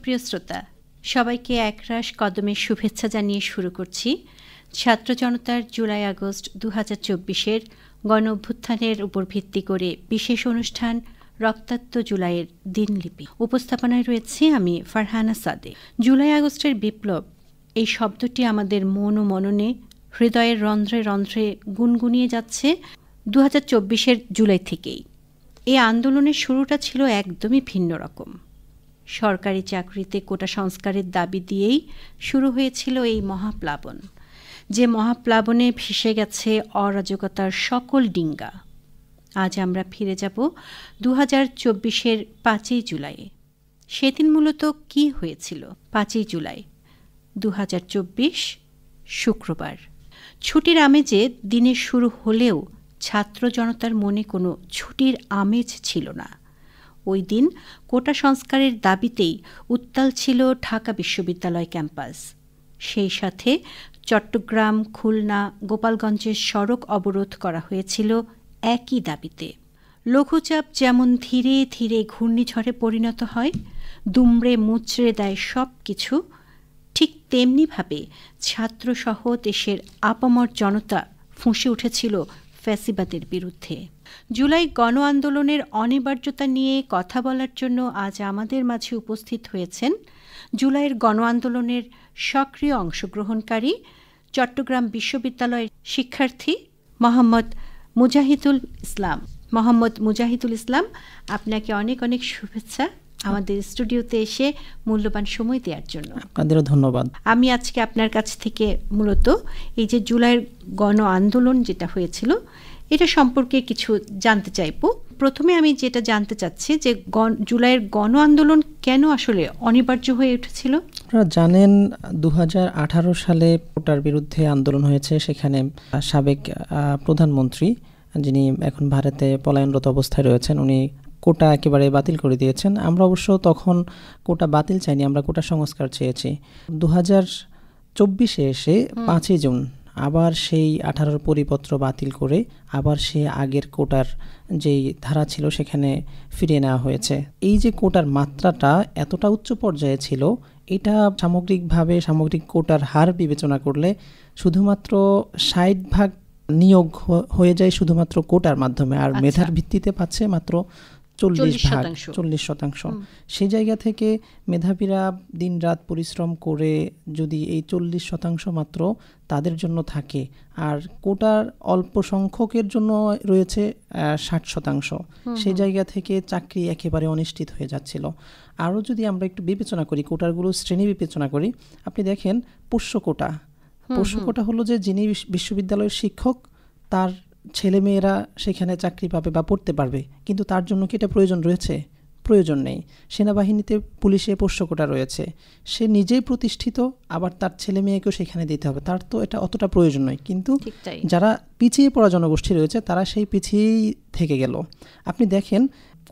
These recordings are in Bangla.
সুপ্রিয় শ্রোতা, সবাইকে একরাশ কদমের শুভেচ্ছা জানিয়ে শুরু করছি ছাত্র জনতার জুলাই আগস্ট 2024-এর গণ অভ্যুত্থানের উপর ভিত্তি করে বিশেষ অনুষ্ঠান রক্তাক্ত জুলাইয়ের দিনলিপি। উপস্থাপনায় রয়েছে আমি ফারহানা সাদেক। জুলাই আগস্টের বিপ্লব এই শব্দটি আমাদের মন ও মননে, হৃদয়ের রন্ধ্রে রন্ধ্রে গুনগুনিয়ে যাচ্ছে 2024-এর জুলাই থেকেই। এই আন্দোলনের শুরুটা ছিল একদমই ভিন্ন রকম। সরকারি চাকরিতে কোটা সংস্কারের দাবি দিয়েই শুরু হয়েছিল এই মহাপ্লাবন, যে মহাপ্লাবনে ভেসে গেছে অরাজকতার সকল ডিঙ্গা। আজ আমরা ফিরে যাব 2024-এর 5ই জুলাইয়ে। সেদিন মূলত কি হয়েছিল? 5ই জুলাই 2024 শুক্রবার। ছুটির আমেজে দিনের শুরু হলেও ছাত্র জনতার মনে কোনো ছুটির আমেজ ছিল না। ওই দিন কোটা সংস্কারের দাবিতেই উত্তাল ছিল ঢাকা বিশ্ববিদ্যালয় ক্যাম্পাস। সেই সাথে চট্টগ্রাম, খুলনা, গোপালগঞ্জের সড়ক অবরোধ করা হয়েছিল একই দাবিতে। লঘুচাপ যেমন ধীরে ধীরে ঘূর্ণিঝড়ে পরিণত হয়, দুমড়ে মুচড়ে দেয় সব কিছু, ঠিক তেমনিভাবে ছাত্রসহ দেশের আপামর জনতা ফুঁসে উঠেছিল ফ্যাসিবাদের বিরুদ্ধে। জুলাই গণ আন্দোলনের অনিবার্যতা নিয়ে কথা বলার জন্য আজ আমাদের মাঝে উপস্থিত হয়েছেন জুলাইয়ের গণ আন্দোলনের সক্রিয় অংশগ্রহণকারী চট্টগ্রাম বিশ্ববিদ্যালয়ের শিক্ষার্থী মোহাম্মদ মুজাহিদুল ইসলাম। মোহাম্মদ মুজাহিদুল ইসলাম, আপনাকে অনেক অনেক শুভেচ্ছা আমাদের স্টুডিওতে এসে মূল্যবান সময় দেওয়ার জন্য। আপনাদেরও ধন্যবাদ। আমি আজকে আপনার কাছ থেকে মূলত এই যে জুলাইয়ের গণ আন্দোলন যেটা হয়েছিল এটা সম্পর্কে কিছু জানতে চাইব। প্রথমে আমি যেটা জানতে চাচ্ছি যে জুলাইয়ের গণ আন্দোলন কেন আসলে অনিবার্য হয়ে উঠেছিল? আপনারা জানেন 2018 সালে কোটার বিরুদ্ধে আন্দোলন হয়েছে। সেখানে সাবেক প্রধানমন্ত্রী, যিনি এখন ভারতে পলায়নরত অবস্থায় রয়েছেন, উনি কোটা একেবারে বাতিল করে দিয়েছেন। আমরা অবশ্য তখন কোটা বাতিল চাইনি, আমরা কোটা সংস্কার চেয়েছি। 2024-এ এসে 5ই জুন আবার সেই 18 পরিপত্র বাতিল করে আবার সে আগের কোটার যেই ধারা ছিল সেখানে ফিরিয়ে নেওয়া হয়েছে। এই যে কোটার মাত্রাটা এতটা উচ্চ পর্যায়ে ছিল, এটা সামগ্রিক কোটার হার বিবেচনা করলে শুধুমাত্র 60% নিয়োগ হয়ে যায় শুধুমাত্র কোটার মাধ্যমে, আর মেধার ভিত্তিতে পাচ্ছে মাত্র 40%। সেই জায়গা থেকে মেধাবীরা দিনরাত পরিশ্রম করে যদি এই 40% মাত্র তাদের জন্য থাকে, আর কোটার অল্প সংখ্যকের জন্য রয়েছে 60%, সেই জায়গা থেকে চাকরি একেবারে অনিশ্চিত হয়ে যাচ্ছিল। আরও যদি আমরা একটু বিবেচনা করি, কোটারগুলো শ্রেণী বিবেচনা করি, আপনি দেখেন পোষ্য কোটা হলো যে যিনি বিশ্ববিদ্যালয়ের শিক্ষক, তার ছেলেমেয়েরা সেখানে চাকরি পাবে বা পড়তে পারবে, কিন্তু তার জন্য কি এটা প্রয়োজন রয়েছে? প্রয়োজন নেই। সেনাবাহিনীতে, পুলিশে পোষ্য কোটা রয়েছে, সে নিজেই প্রতিষ্ঠিত, আবার তার ছেলে মেয়েকেও সেখানে দিতে হবে, তার তো এটা অতটা প্রয়োজন নয়। কিন্তু যারা পিছিয়ে পড়া জনগোষ্ঠী রয়েছে তারা সেই পিছিয়েই থেকে গেল। আপনি দেখেন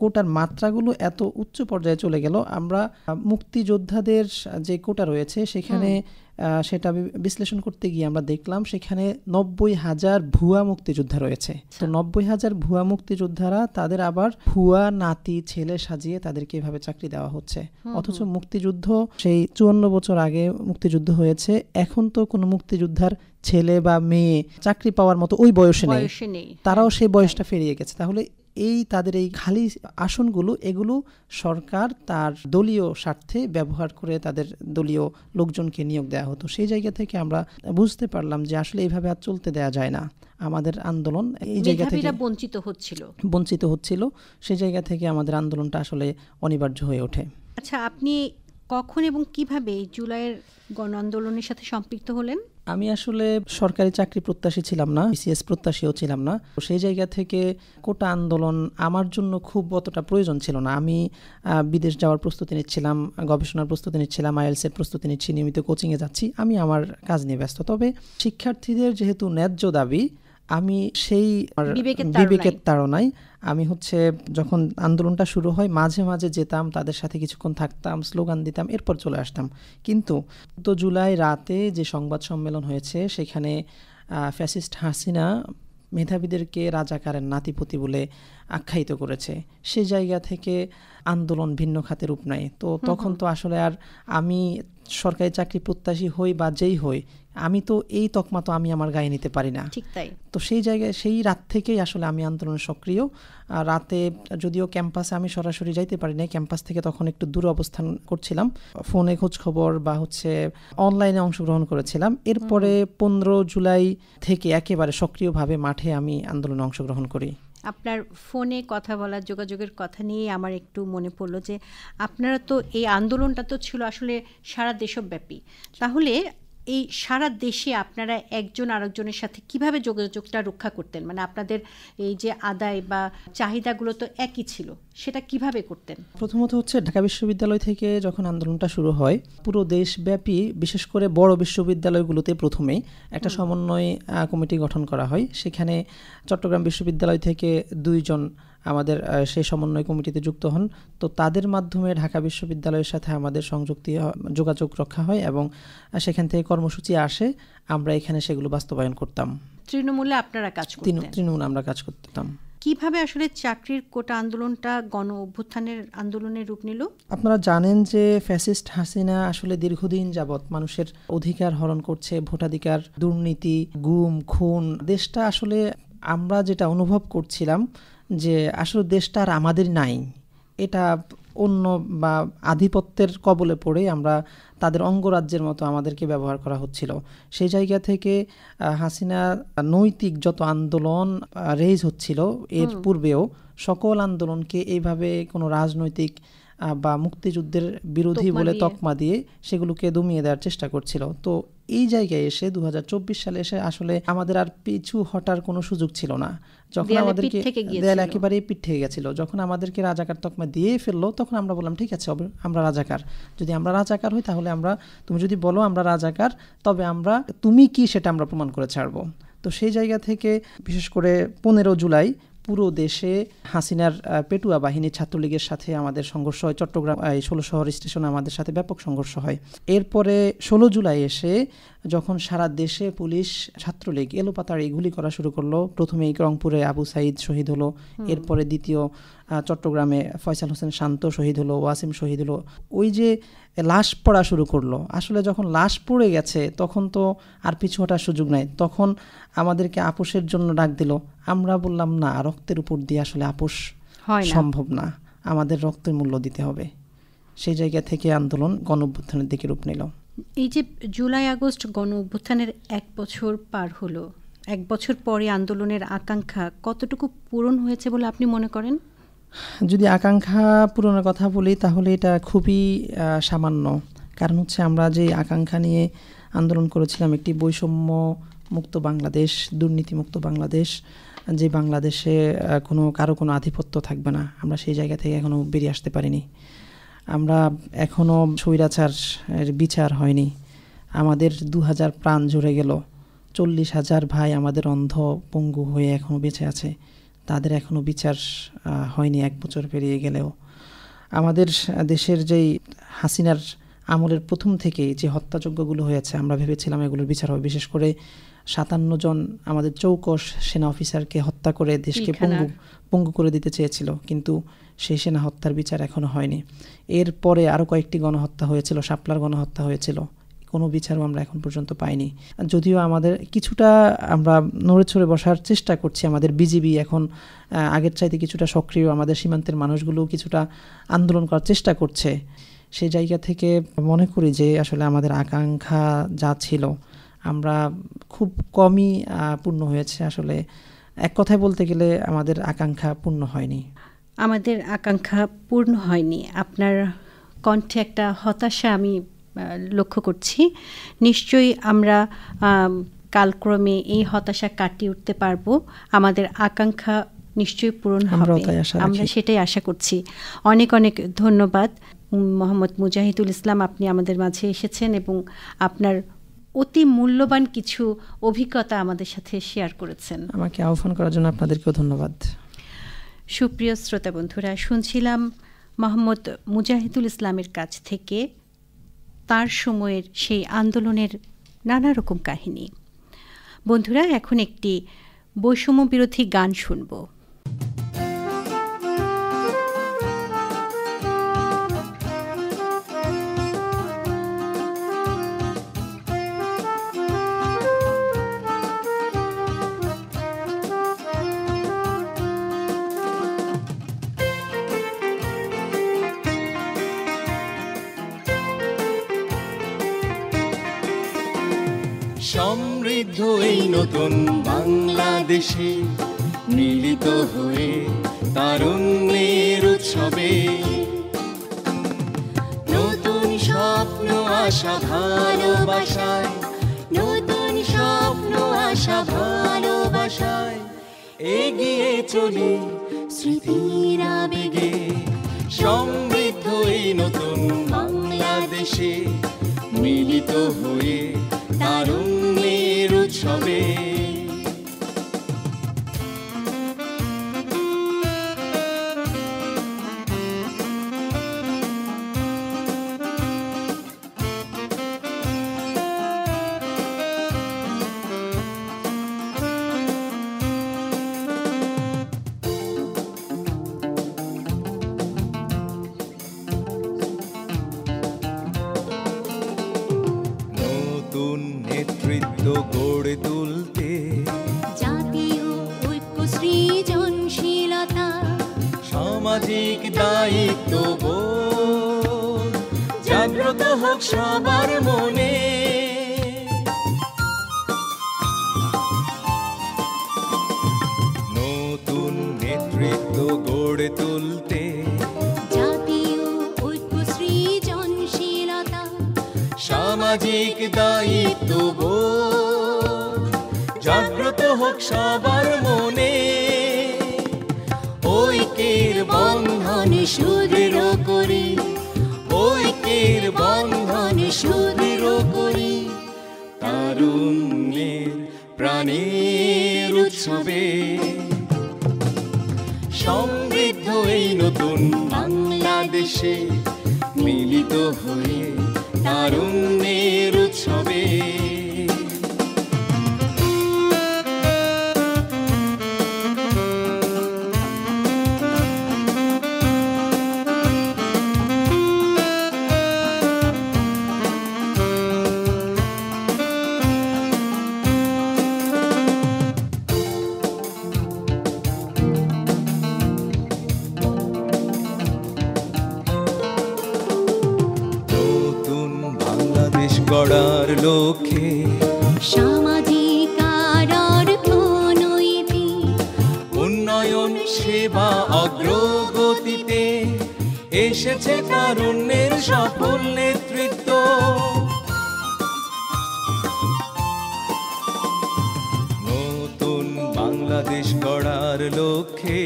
কোটার মাত্রাগুলো এত উচ্চ পর্যায়ে চলে গেল। আমরা মুক্তিযোদ্ধাদের যে কোটা রয়েছে সেখানে সেটা বিশ্লেষণ করতে গিয়ে আমরা দেখলাম সেখানে 90,000 ভুয়া মুক্তিযোদ্ধা রয়েছে। তো 90,000 ভুয়া মুক্তিযোদ্ধারা, তাদের আবার ভুয়া নাতি ছেলে সাজিয়ে তাদেরকে এভাবে চাকরি দেওয়া হচ্ছে। অথচ মুক্তিযুদ্ধ সেই 54 বছর আগে মুক্তিযুদ্ধ হয়েছে, এখন তো কোনো মুক্তিযোদ্ধার ছেলে বা মেয়ে চাকরি পাওয়ার মতো ওই বয়সে নেই, তারাও সেই বয়সটা পেরিয়ে গেছে। তাহলে তাদের এই খালি আসনগুলো, এগুলো সরকার তার দলীয় স্বার্থে ব্যবহার করে তাদের দলীয় লোকজনকে নিয়োগ দেওয়া হতো। সেই জায়গা থেকে আমরা বুঝতে পারলাম যে আসলে এইভাবে আর চলতে দেওয়া যায় না। আমাদের আন্দোলন এই জায়গা থেকে বঞ্চিত হচ্ছিল। সেই জায়গা থেকে আমাদের আন্দোলনটা আসলে অনিবার্য হয়ে ওঠে। আচ্ছা, আপনি কখন এবং কিভাবে জুলাইয়ের গণ আন্দোলনের সাথে সম্পৃক্ত হলেন? আমি আসলে সরকারি চাকরি প্রত্যাশী ছিলাম না, বিসিএস প্রত্যাশীও ছিলাম না। সেই জায়গা থেকে কোটা আন্দোলন আমার জন্য খুব অতটা প্রয়োজন ছিল না। আমি বিদেশ যাওয়ার প্রস্তুতি নিচ্ছিলাম, গবেষণার প্রস্তুতি নিচ্ছিলাম, আইএলটিএস নিয়মিত নিচ্ছি, নিয়মিত কোচিংয়ে যাচ্ছি, আমি আমার কাজ নিয়ে ব্যস্ত। তবে শিক্ষার্থীদের যেহেতু ন্যায্য দাবি, আমি সেই বিবেকের তাড়নায় আমি যখন আন্দোলনটা শুরু হয় মাঝে মাঝে যেতাম, তাদের সাথে কিছুক্ষণ থাকতাম, স্লোগান দিতাম, এরপর চলে আসতাম। কিন্তু 2 জুলাই রাতে যে সংবাদ সম্মেলন হয়েছে সেখানে ফ্যাসিস্ট হাসিনা মেধাবীদেরকে রাজাকারের নাতিপতি বলে আখ্যায়িত করেছে। সেই জায়গা থেকে আন্দোলন ভিন্ন খাতে রূপ নেয়। তো তখন তো আসলে আর আমি সরকারি চাকরি প্রত্যাশী হই বা যেই হই, আমি তো এই তকমা তো আমি আমার গায়ে নিতে পারি না। ঠিক তাই। তো সেই জায়গায় সেই রাত থেকেই আসলে আমি আন্দোলনে সক্রিয়। রাতে যদিও ক্যাম্পাসে আমি সরাসরি যাইতে পারি না, ক্যাম্পাস থেকে তখন একটু দূরে অবস্থান করছিলাম, ফোনে খোঁজ খবর বা অনলাইনে অংশগ্রহণ করেছিলাম। এরপরে 15 জুলাই থেকে একেবারে সক্রিয়ভাবে মাঠে আমি আন্দোলনে অংশগ্রহণ করি। আপনার ফোনে কথা বলার যোগাযোগের কথা নিয়ে আমার একটু মনে পড়লো যে আপনারা তো এই আন্দোলনটা তো ছিল আসলে সারা দেশব্যাপী, তাহলে এই সারা দেশে আপনারা একজন আরেকজনের সাথে কিভাবে যোগাযোগটা রক্ষা করতেন? মানে আপনাদের এই যে আদায় বা চাহিদাগুলো তো একই ছিল, সেটা কিভাবে করতেন? প্রথমত ঢাকা বিশ্ববিদ্যালয় থেকে যখন আন্দোলনটা শুরু হয়, পুরো দেশব্যাপী বিশেষ করে বড় বিশ্ববিদ্যালয়গুলোতে প্রথমেই একটা সমন্বয় কমিটি গঠন করা হয়। সেখানে চট্টগ্রাম বিশ্ববিদ্যালয় থেকে 2 জন আমাদের সেই সমন্বয় কমিটিতে যুক্ত হন। তো তাদের মাধ্যমে ঢাকা বিশ্ববিদ্যালয়ের সাথে আমাদের যোগাযোগ রক্ষা হয় এবং সেখান থেকে কর্মসূচি আসে, আমরা এখানে সেগুলো বাস্তবায়ন করতাম। তৃণমূলে আপনারা কাজ করতেন? তৃণমূলে আমরা কাজ করতাম। কিভাবে আসলে চাকরির কোটা আন্দোলনটা গণ অভ্যুত্থানের আন্দোলনের রূপ নিল? আপনারা জানেন যে ফ্যাসিস্ট হাসিনা আসলে দীর্ঘদিন যাবৎ মানুষের অধিকার হরণ করছে, ভোটাধিকার, দুর্নীতি, গুম, খুন। দেশটা আসলে আমরা যেটা অনুভব করছিলাম যে আসলে দেশটা আর আমাদের নাই, এটা অন্য বা আধিপত্যের কবলে পড়ে আমরা তাদের অঙ্গরাজ্যের মতো আমাদেরকে ব্যবহার করা হচ্ছিল। সেই জায়গা থেকে হাসিনা নৈতিক যত আন্দোলন রেইজ হচ্ছিল এর পূর্বেও সকল আন্দোলনকে এইভাবে কোনো রাজনৈতিক বা মুক্তিযুদ্ধের বিরোধী বলে তকমা দিয়ে সেগুলোকে দমিয়ে দেওয়ার চেষ্টা করছিল। তো এই জায়গায় এসে 2024 সালে এসে আসলে আমাদের আর পিছু হটার কোনো সুযোগ ছিল না। যখন আমাদেরকে দেয়াল একেবারেই পিঠ থেকে গেছিল, যখন আমাদেরকে রাজাকার তকমা দিয়ে ফেললো, তখন আমরা বললাম ঠিক আছে, আমরা রাজাকার। যদি আমরা রাজাকার হই তাহলে তুমি যদি বলো আমরা রাজাকার, তবে তুমি কি সেটা আমরা প্রমাণ করে ছাড়বো। তো সেই জায়গা থেকে বিশেষ করে 15 জুলাই পুরো দেশে হাসিনার পেটুয়া বাহিনী ছাত্রলীগের সাথে আমাদের সংঘর্ষ হয়। চট্টগ্রাম 16 শহর স্টেশনে আমাদের সাথে ব্যাপক সংঘর্ষ হয়। এরপরে 16 জুলাই এসে যখন সারা দেশে পুলিশ ছাত্রলীগ এলোপাতাড়ি গুলি করা শুরু করলো, প্রথমেই রংপুরে আবু সাইদ শহীদ হলো, এরপরে দ্বিতীয় চট্টগ্রামে ফয়সাল হোসেন শান্ত শহীদ হলো, ওয়াসিম শহীদ হলো। ওই যে লাশ পড়া শুরু করলো, আসলে যখন লাশ পড়ে গেছে তখন তো আর পিছু হটার সুযোগ নাই। তখন আমাদেরকে আপোষের জন্য ডাক দিল। আমরা বললাম না, রক্তের উপর দিয়ে আসলে আপোষ সম্ভব না, আমাদের রক্তের মূল্য দিতে হবে। সেই জায়গা থেকে আন্দোলন গণ অভ্যুত্থানের দিকে রূপ নিল। এই যে জুলাই আগস্ট গণ অভ্যুত্থানের 1 বছর পার হলো, 1 বছর পরে আন্দোলনের আকাঙ্ক্ষা কতটুকু পূরণ হয়েছে বলে আপনি মনে করেন? যদি আকাঙ্ক্ষা পূরণের কথা বলি তাহলে এটা খুবই সামান্য। কারণ আমরা যে আকাঙ্ক্ষা নিয়ে আন্দোলন করেছিলাম, একটি বৈষম্য মুক্ত বাংলাদেশ, দুর্নীতিমুক্ত বাংলাদেশ, যে বাংলাদেশে কারো কোনো আধিপত্য থাকবে না, আমরা সেই জায়গা থেকে এখনও বেরিয়ে আসতে পারিনি। আমরা এখনও স্বৈরাচারের বিচার হয়নি। আমাদের 2000 প্রাণ ঝরে গেল, 40,000 ভাই আমাদের অন্ধ পঙ্গু হয়ে এখনও বেঁচে আছে, তাদের এখনও বিচার হয়নি 1 বছর পেরিয়ে গেলেও। আমাদের দেশের যেই হাসিনার আমলের প্রথম থেকেই যে হত্যাযজ্ঞগুলো হয়েছে, আমরা ভেবেছিলাম এগুলোর বিচার হবে। বিশেষ করে 57 জন আমাদের চৌকস সেনা অফিসারকে হত্যা করে দেশকে পঙ্গু করে দিতে চেয়েছিল, কিন্তু সেই সেনা হত্যার বিচার এখনও হয়নি। এরপরে আরও কয়েকটি গণহত্যা হয়েছিল, শাপলার গণহত্যা হয়েছিল, কোনো বিচারও আমরা এখন পর্যন্ত পাইনি। যদিও আমাদের কিছুটা আমরা নড়ে চড়ে বসার চেষ্টা করছি, আমাদের বিজিবি এখন আগের চাইতে কিছুটা সক্রিয়, আমাদের সীমান্তের মানুষগুলো কিছুটা আন্দোলন করার চেষ্টা করছে। সেই জায়গা থেকে মনে করি যে আসলে আমাদের আকাঙ্ক্ষা যা ছিল আমরা খুব কমই পূর্ণ হয়েছে। আসলে এক কথায় বলতে গেলে আমাদের আকাঙ্ক্ষা পূর্ণ হয়নি। আমাদের আকাঙ্ক্ষা পূর্ণ হয়নি, আপনার কণ্ঠে একটা হতাশা আমি লক্ষ্য করছি। নিশ্চয়ই আমরা কালক্রমে এই হতাশা কাটিয়ে উঠতে পারবো, আমাদের আকাঙ্ক্ষা নিশ্চয়ই পূরণ হবে, আমরা সেটাই আশা করছি। অনেক অনেক ধন্যবাদ মোহাম্মদ মুজাহিদুল ইসলাম, আপনি আমাদের মাঝে এসেছেন এবং আপনার অতি মূল্যবান কিছু অভিজ্ঞতা আমাদের সাথে শেয়ার করেছেন। আমাকে আহ্বান করার জন্য আপনাদেরকেও ধন্যবাদ। সুপ্রিয় শ্রোতা বন্ধুরা, শুনছিলাম মোহাম্মদ মুজাহিদুল ইসলামের কাছ থেকে তার সময়ের সেই আন্দোলনের নানা রকম কাহিনী। বন্ধুরা, এখন একটি বৈষম্য বিরোধী গান শুনব। সমৃদ্ধ এই নতুন বাংলাদেশে মিলিত হয়ে তারুণ্যের উৎসবে নতুন স্বপ্ন আশা ভালোবাসায়, নতুন স্বপ্ন আশা ভালোবাসায় এগিয়ে চলি স্মৃতির আবেগে। সমৃদ্ধ এই নতুন বাংলাদেশে মিলিত হয়ে তারুণ্যের উৎসবে গড়ে তুলতে জাতীয় ঐক্য সৃজনশীলতা, সামাজিক দায়িত্ববোধ জাগ্রত হোক সবার মনে। নতুন নেতৃত্ব গড়ে তুলতে জাতীয় ঐক্য সৃজনশীলতা, সামাজিক দায়িত্ববোধ জাগ্রত হোক সবার মনে। ঐক্যের বন্ধন সুদৃঢ় করি, ঐক্যের বন্ধন সুদৃঢ় করি তারুণ্যের প্রাণের উৎসবে। সমৃদ্ধ এই নতুন বাংলাদেশে মিলিত হয়ে তারুণ্যের উৎসবে গড়ার লক্ষ্যে সামাজিক আর অর্থনৈতিক উন্নয়ন সেবা অগ্রগতিতে এসেছে তারুণ্যের সফল নেতৃত্ব। নতুন বাংলাদেশ গড়ার লক্ষ্যে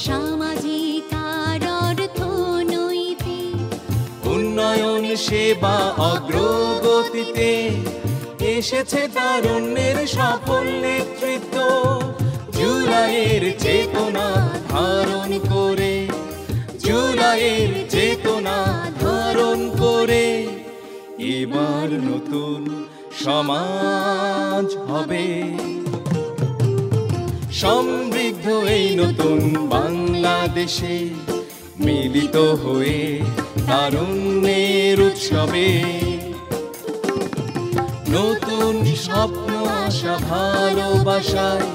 সামাজিক আর অর্থনৈতিক উন্নয়ন সেবা অগ্রগতিতে এসেছে তারুণ্যের সফল নেতৃত্ব। জুলাইয়ের চেতনা ধারণ করে, জুলাইয়ের চেতনা ধারণ করে এবার নতুন সমাজ হবে। সমৃদ্ধ এই নতুন বাংলাদেশে মিলিত হয়ে তারুণ্যের উৎসবে নতুন স্বপ্ন আশা ভালোবাসায়,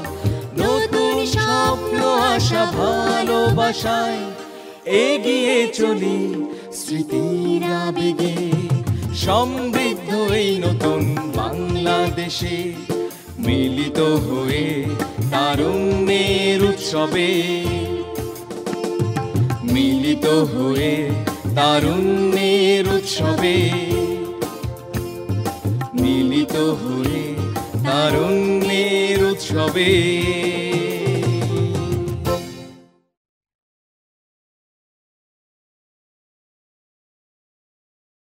নতুন স্বপ্ন আশা ভালোবাসায় এগিয়ে চলি স্মৃতির আবেগে। সমৃদ্ধ এই নতুন বাংলাদেশে মিলিত হয়ে তারুণ্যের উৎসবে, মিলিত হয়ে তারুণ্যের উৎসবে, মিলিত হয়ে তারুণ্যের উৎসবে।